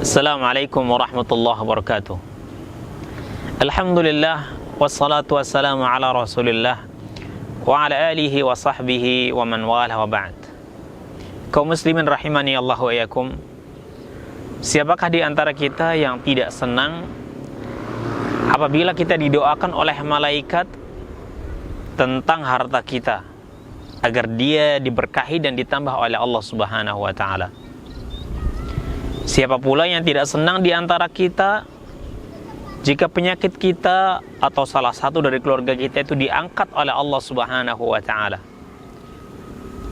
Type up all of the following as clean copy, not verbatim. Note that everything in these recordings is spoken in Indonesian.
Assalamualaikum warahmatullahi wabarakatuh. Alhamdulillah wassalatu wassalamu ala Rasulillah wa ala alihi wa sahbihi wa man wala wa ba'd. Kaum muslimin rahimani Allah wa iyyakum. Siapakah di antara kita yang tidak senang apabila kita didoakan oleh malaikat tentang harta kita agar dia diberkahi dan ditambah oleh Allah Subhanahu wa taala? Siapa pula yang tidak senang di antara kita jika penyakit kita atau salah satu dari keluarga kita itu diangkat oleh Allah Subhanahu wa taala?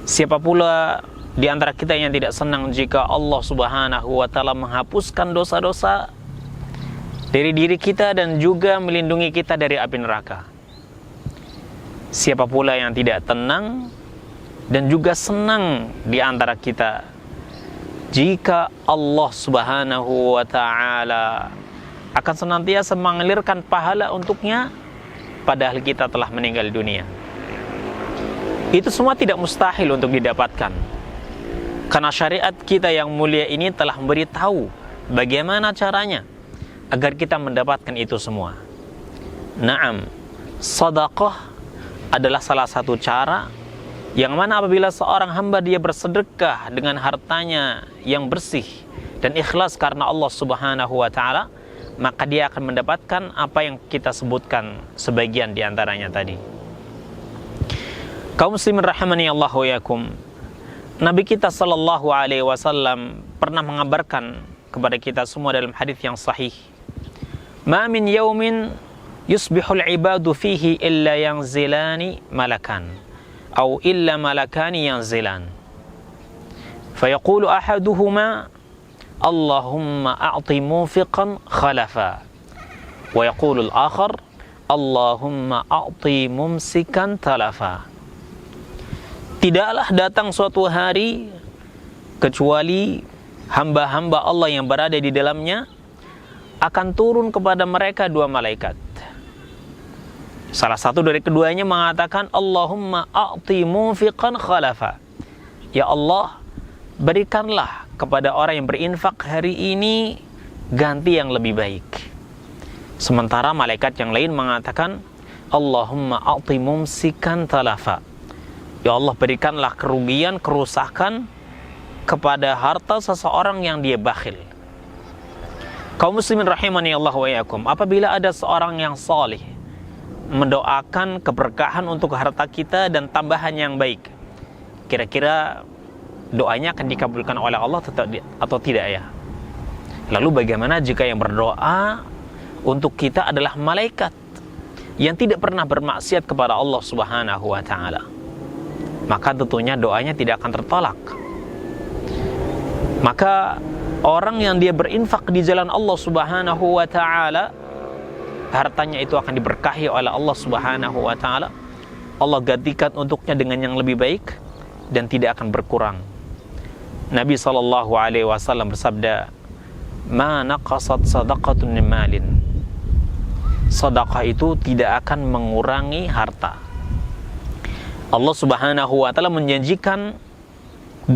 Siapa pula di antara kita yang tidak senang jika Allah Subhanahu wa taala menghapuskan dosa-dosa dari diri kita dan juga melindungi kita dari api neraka? Siapa pula yang tidak tenang dan juga senang di antara kita jika Allah Subhanahu wa ta'ala akan senantiasa mengalirkan pahala untuknya padahal kita telah meninggal dunia? Itu semua tidak mustahil untuk didapatkan, karena syariat kita yang mulia ini telah memberitahu bagaimana caranya agar kita mendapatkan itu semua. Naam, sedekah adalah salah satu cara yang mana apabila seorang hamba dia bersedekah dengan hartanya yang bersih dan ikhlas karena Allah Subhanahu wa taala, maka dia akan mendapatkan apa yang kita sebutkan sebagian di antaranya tadi. Kaum muslimin rahimani Allah wa iyyakum. Nabi kita sallallahu alaihi wasallam pernah mengabarkan kepada kita semua dalam hadis yang sahih, "Ma min yaumin yusbihul ibadu fihi illa yanzilani malakan." أو إلا ملكان ينزلان فيقول أحدهما اللهم أعط موفقا خلفا ويقول الآخر اللهم أعط ممسكا تلفا. Tidaklah datang suatu hari kecuali hamba-hamba Allah yang berada di dalamnya akan turun kepada mereka dua malaikat. Salah satu dari keduanya mengatakan Allahumma a'ti munfiqan khalafa. Ya Allah, berikanlah kepada orang yang berinfak hari ini ganti yang lebih baik. Sementara malaikat yang lain mengatakan Allahumma a'ti mumsikan talafa. Ya Allah, berikanlah kerugian, kerusakan kepada harta seseorang yang dia bakhil. Kaum muslimin rahimani Allah wa iyyakum, apabila ada seorang yang salih mendoakan keberkahan untuk harta kita dan tambahan yang baik, kira-kira doanya akan dikabulkan oleh Allah atau tidak ya? Lalu bagaimana jika yang berdoa untuk kita adalah malaikat yang tidak pernah bermaksiat kepada Allah Subhanahu wa taala? Maka tentunya doanya tidak akan tertolak. Maka orang yang dia berinfak di jalan Allah Subhanahu wa taala, hartanya itu akan diberkahi oleh Allah Subhanahu wa taala. Allah gantikan untuknya dengan yang lebih baik dan tidak akan berkurang. Nabi sallallahu alaihi wasallam bersabda, "Ma naqasat shadaqatun min malin." Sedekah itu tidak akan mengurangi harta. Allah Subhanahu wa taala menjanjikan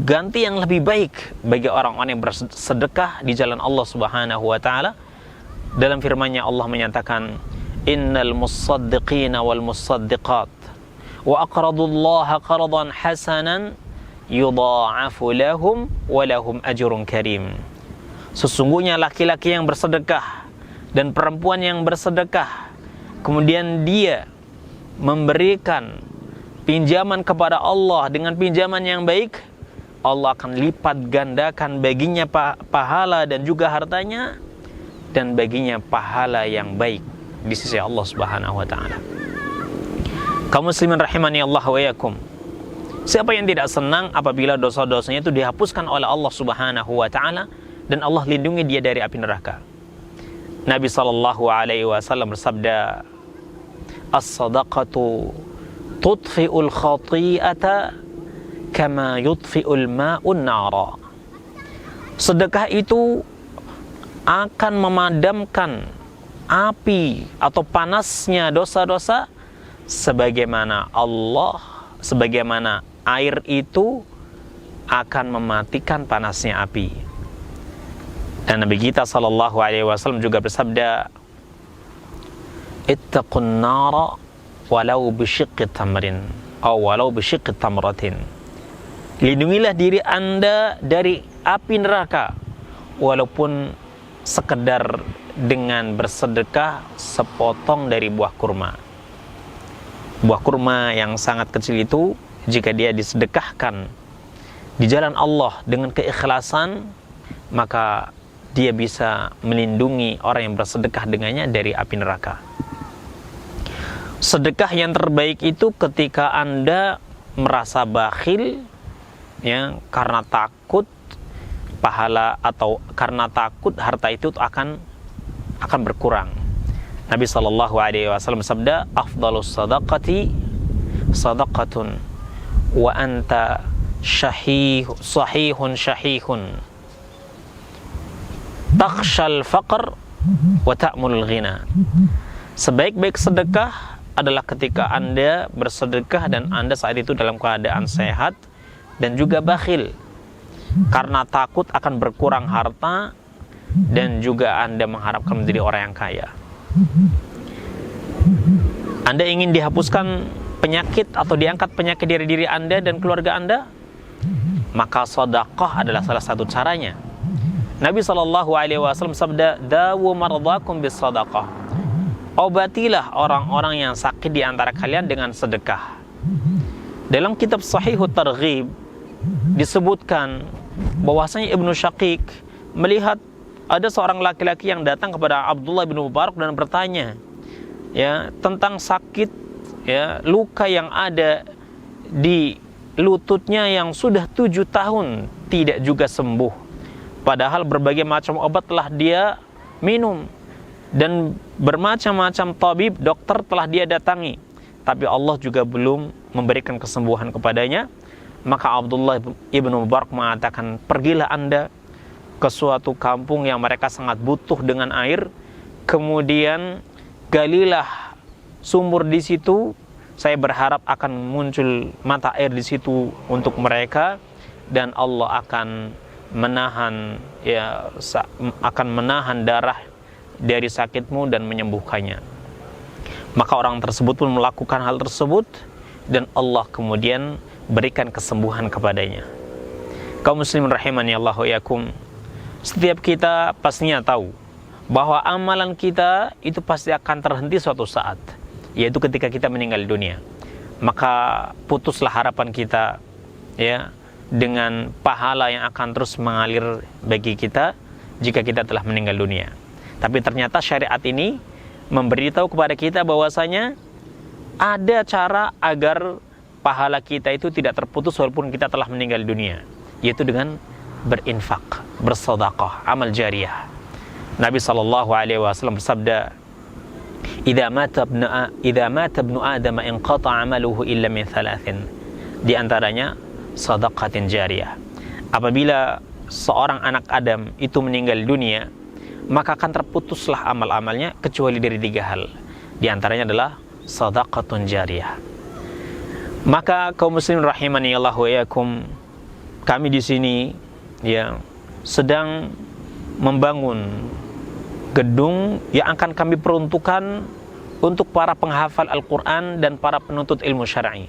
ganti yang lebih baik bagi orang-orang yang bersedekah di jalan Allah Subhanahu wa taala. Dalam firman-Nya Allah menyatakan, innal musaddiqina wal musaddiqat wa aqradullaha qardan hasanan yudha'afu lahum wa lahum ajrun karim. Sesungguhnya laki-laki yang bersedekah dan perempuan yang bersedekah kemudian dia memberikan pinjaman kepada Allah dengan pinjaman yang baik, Allah akan lipat gandakan baginya pahala dan juga hartanya, dan baginya pahala yang baik di sisi Allah Subhanahu wa taala. Kaum muslimin rahimani Allah wa iyyakum. Siapa yang tidak senang apabila dosa-dosanya itu dihapuskan oleh Allah Subhanahu wa taala dan Allah lindungi dia dari api neraka? Nabi sallallahu alaihi wasallam bersabda, "As-sadaqatu tudfi'ul khati'ata kama yudfi'ul ma'un nara." Sedekah itu akan memadamkan api atau panasnya dosa-dosa sebagaimana air itu akan mematikan panasnya api. Dan Nabi kita sallallahu alaihi wasallam juga bersabda, ittaqun nara walau bisyiqqi tamrin atau walau bisyiqqi tamratin. Lindungilah diri Anda dari api neraka walaupun sekedar dengan bersedekah sepotong dari buah kurma. Buah kurma yang sangat kecil itu, jika dia disedekahkan di jalan Allah dengan keikhlasan, maka dia bisa melindungi orang yang bersedekah dengannya dari api neraka. Sedekah yang terbaik itu ketika Anda merasa bakhil, ya, karena takut pahala atau karena takut harta itu akan berkurang. Nabi sallallahu alaihi wasallam sabda, afdalus sadaqati sadaqatun wa anta sahihun takhshal faqr wa ta'mulul ghina. Sebaik-baik sedekah adalah ketika Anda bersedekah dan Anda saat itu dalam keadaan sehat dan juga bakhil karena takut akan berkurang harta dan juga Anda mengharapkan menjadi orang yang kaya. Anda ingin dihapuskan penyakit atau diangkat penyakit dari diri Anda dan keluarga Anda, maka sedekah adalah salah satu caranya. Nabi SAW sabda, dawu mardakum bis sedekah. Obatilah orang-orang yang sakit di antara kalian dengan sedekah. Dalam kitab Sahihut Targhib disebutkan bahwasanya Ibnu Syaqiq melihat ada seorang laki-laki yang datang kepada Abdullah bin Mubarak dan bertanya, ya, tentang sakit, ya, luka yang ada di lututnya yang sudah 7 tahun tidak juga sembuh. Padahal berbagai macam obat telah dia minum dan bermacam-macam tabib, dokter telah dia datangi, tapi Allah juga belum memberikan kesembuhan kepadanya. Maka Abdullah ibn Mubarak mengatakan, pergilah Anda ke suatu kampung yang mereka sangat butuh dengan air, kemudian galilah sumur di situ. Saya berharap akan muncul mata air di situ untuk mereka, dan Allah akan menahan, ya, akan menahan darah dari sakitmu dan menyembuhkannya. Maka orang tersebut pun melakukan hal tersebut dan Allah kemudian berikan kesembuhan kepadanya. Kaum muslimin rahimani Allah wa yakum, setiap kita pastinya tahu bahwa amalan kita itu pasti akan terhenti suatu saat, yaitu ketika kita meninggal dunia. Maka putuslah harapan kita, ya, dengan pahala yang akan terus mengalir bagi kita jika kita telah meninggal dunia. Tapi ternyata syariat ini memberitahu kepada kita bahwasanya ada cara agar pahala kita itu tidak terputus walaupun kita telah meninggal dunia, yaitu dengan berinfak, bersedekah, amal jariyah. Nabi SAW bersabda, idza mata ibnu Adam inqata amaluhu illa min thalathin. Di antaranya sedekatin jariyah. Apabila seorang anak Adam itu meninggal dunia, maka akan terputuslah amal-amalnya kecuali dari 3 hal. Di antaranya adalah sedekatun jariyah. Maka kaum muslimin rahimani Allah wa yakum, kami di sini, ya, sedang membangun gedung yang akan kami peruntukkan untuk para penghafal Al-Quran dan para penuntut ilmu syar'i.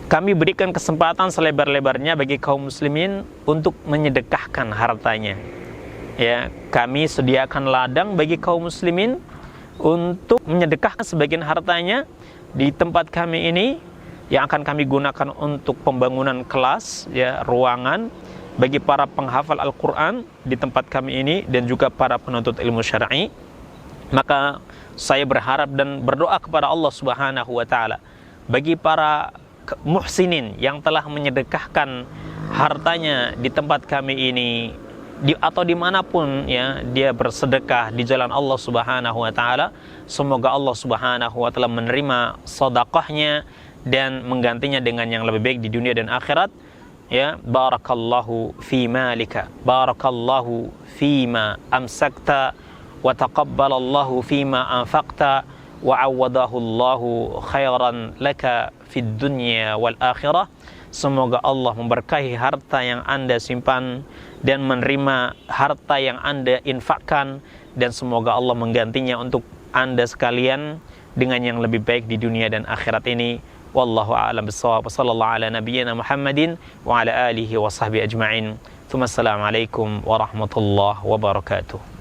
Kami berikan kesempatan selebar-lebarnya bagi kaum muslimin untuk menyedekahkan hartanya. Ya, kami sediakan ladang bagi kaum muslimin untuk menyedekahkan sebagian hartanya di tempat kami ini, yang akan kami gunakan untuk pembangunan kelas, ya, ruangan bagi para penghafal Al-Quran di tempat kami ini dan juga para penuntut ilmu syar'i. Maka saya berharap dan berdoa kepada Allah Subhanahu wa taala bagi para muhsinin yang telah menyedekahkan hartanya di tempat kami ini, atau dimanapun, ya, dia bersedekah di jalan Allah Subhanahu wa taala, semoga Allah Subhanahu wa taala menerima sedekahnya dan menggantinya dengan yang lebih baik di dunia dan akhirat. Ya, barakallahu fi malika, barakallahu fima amsakta, wa taqabbalallahu fima anfaqta, wa awwadahu Allahu khairan laka fid dunya wal akhirah. Semoga Allah memberkahi harta yang Anda simpan dan menerima harta yang Anda infakkan, dan semoga Allah menggantinya untuk Anda sekalian dengan yang lebih baik di dunia dan akhirat ini. Wallahu a'lam bissawab. Sallallahu ala nabiyyina Muhammadin wa ala alihi wa sahbihi ajma'in. Assalamualaikum warahmatullahi wabarakatuh.